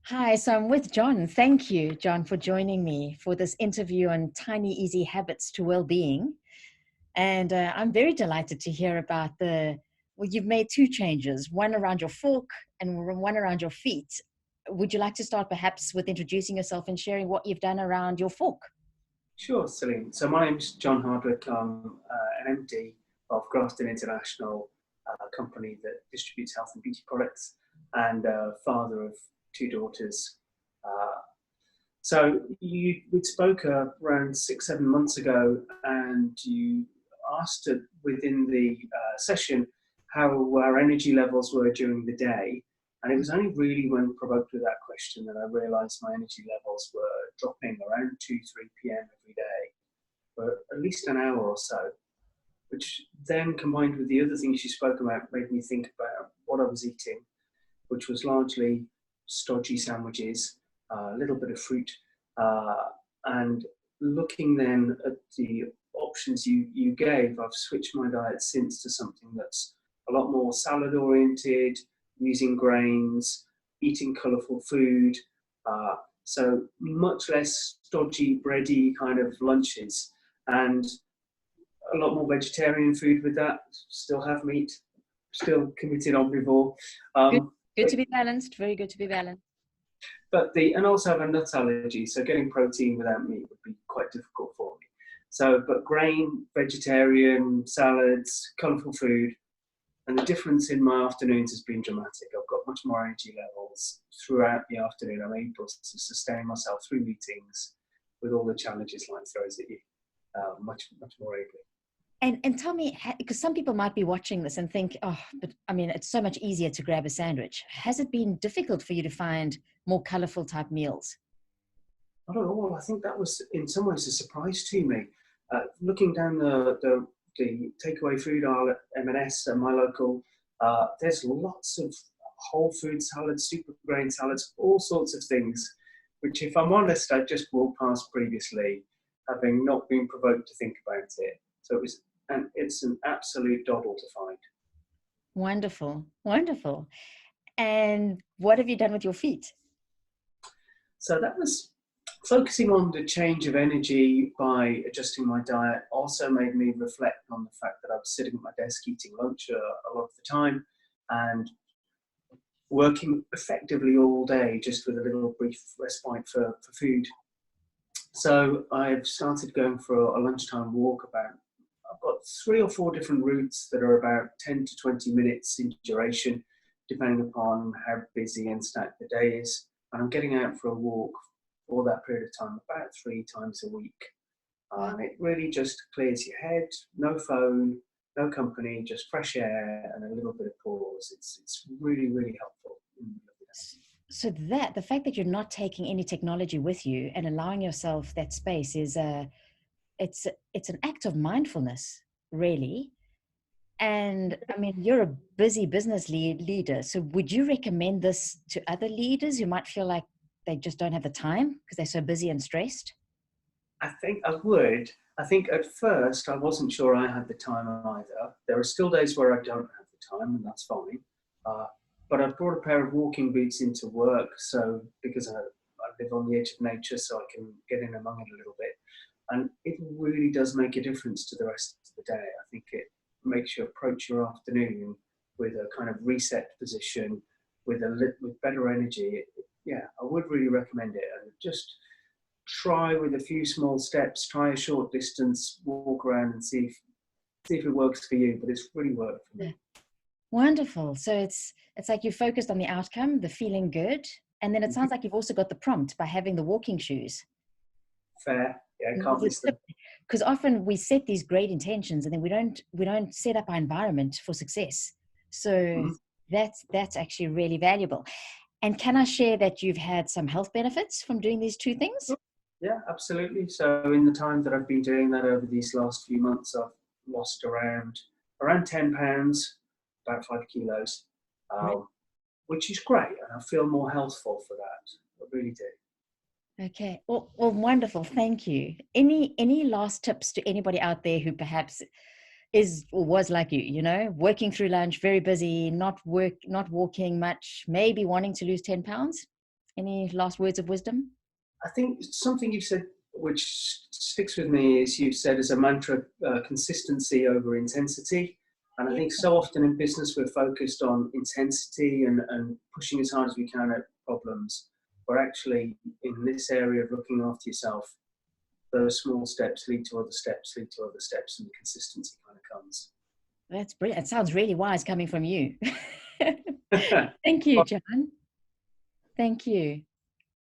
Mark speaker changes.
Speaker 1: Hi, so I'm with Jon. Thank you, Jon, for joining me for this interview on tiny, easy habits to well-being. And I'm very delighted to hear about you've made two changes, one around your fork and one around your feet. Would you like to start perhaps with introducing yourself and sharing what you've done around your fork?
Speaker 2: Sure, Celine. So my name's Jon Hardwick. I'm an MD of Grafton International, company that distributes health and beauty products, and father of two daughters. Uh, we spoke around 6, 7 months ago, and you asked within the session how our energy levels were during the day. And it was only really when provoked with that question that I realised my energy levels were dropping around 2, 3 p.m. every day for at least an hour or so, which then combined with the other things you spoke about made me think about what I was eating, which was largely stodgy sandwiches, a little bit of fruit, uh, and looking then at the options you gave, I've switched my diet since to something that's a lot more salad oriented, using grains, eating colourful food, so much less stodgy, bready kind of lunches, and a lot more vegetarian food with that. Still have meat, still committed omnivore.
Speaker 1: Good,
Speaker 2: Um,
Speaker 1: good
Speaker 2: but,
Speaker 1: to be balanced. Very good to be balanced.
Speaker 2: and also have a nut allergy, so getting protein without meat would be quite difficult for me. So, but grain, vegetarian, salads, colourful food, and the difference in my afternoons has been dramatic. I've got much more energy levels throughout the afternoon. I'm able to sustain myself through meetings with all the challenges life throws at you, much more ably.
Speaker 1: And tell me, because some people might be watching this and think, oh, but I mean, it's so much easier to grab a sandwich. Has it been difficult for you to find more colorful type meals?
Speaker 2: Not at all. I think that was in some ways a surprise to me. Looking down the takeaway food aisle at M&S, my local, there's lots of whole food salads, super grain salads, all sorts of things, which if I'm honest, I just walked past previously, having not been provoked to think about it. So it's an absolute doddle to find.
Speaker 1: Wonderful, wonderful. And what have you done with your feet?
Speaker 2: So that was focusing on the change of energy by adjusting my diet also made me reflect on the fact that I was sitting at my desk eating lunch a lot of the time and working effectively all day just with a little brief respite for food. So I've started going for a lunchtime walk I've got 3 or 4 different routes that are about 10 to 20 minutes in duration, depending upon how busy and stacked the day is. And I'm getting out for a walk for that period of time about 3 times a week.
Speaker 1: Wow.
Speaker 2: And it really just clears your head, no phone, no company, just fresh air and a little bit of pause. It's really, really helpful.
Speaker 1: So the fact that you're not taking any technology with you and allowing yourself that space is it's an act of mindfulness, really. And I mean, you're a busy business leader. So would you recommend this to other leaders who might feel like they just don't have the time because they're so busy and stressed?
Speaker 2: I think I would. I think at first I wasn't sure I had the time either. There are still days where I don't have the time, and that's fine. Uh, but I brought a pair of walking boots into work, so because I live on the edge of nature, so I can get in among it a little bit. And it really does make a difference to the rest of the day. I think it makes you approach your afternoon with a kind of reset position, with better energy. Yeah, I would really recommend it, and just try with a few small steps, try a short distance, walk around and see if it works for you, but it's really worked for me.
Speaker 1: Wonderful. So it's like you focused on the outcome, the feeling good, and then it sounds like you've also got the prompt by having the walking shoes.
Speaker 2: Fair. Yeah, can't miss them.
Speaker 1: Because often we set these great intentions and then we don't set up our environment for success. So that's actually really valuable. And can I share that you've had some health benefits from doing these two things?
Speaker 2: Yeah, absolutely. So in the time that I've been doing that over these last few months, I've lost around 10 pounds, about 5 kilos, which is great. And I feel more healthful for that. I really do.
Speaker 1: Okay. Well, wonderful. Thank you. Any last tips to anybody out there who perhaps is or was like you, working through lunch, very busy, not walking much, maybe wanting to lose 10 pounds? Any last words of wisdom?
Speaker 2: I think something you've said which sticks with me is you've said as a mantra, consistency over intensity. And I
Speaker 1: Yeah.
Speaker 2: think so often in business we're focused on intensity and pushing as hard as we can at problems. Or actually in this area of looking after yourself, those small steps lead to other steps, lead to other steps, and the consistency kind of comes.
Speaker 1: That's brilliant. It sounds really wise coming from you. Thank you, Jon. Thank you.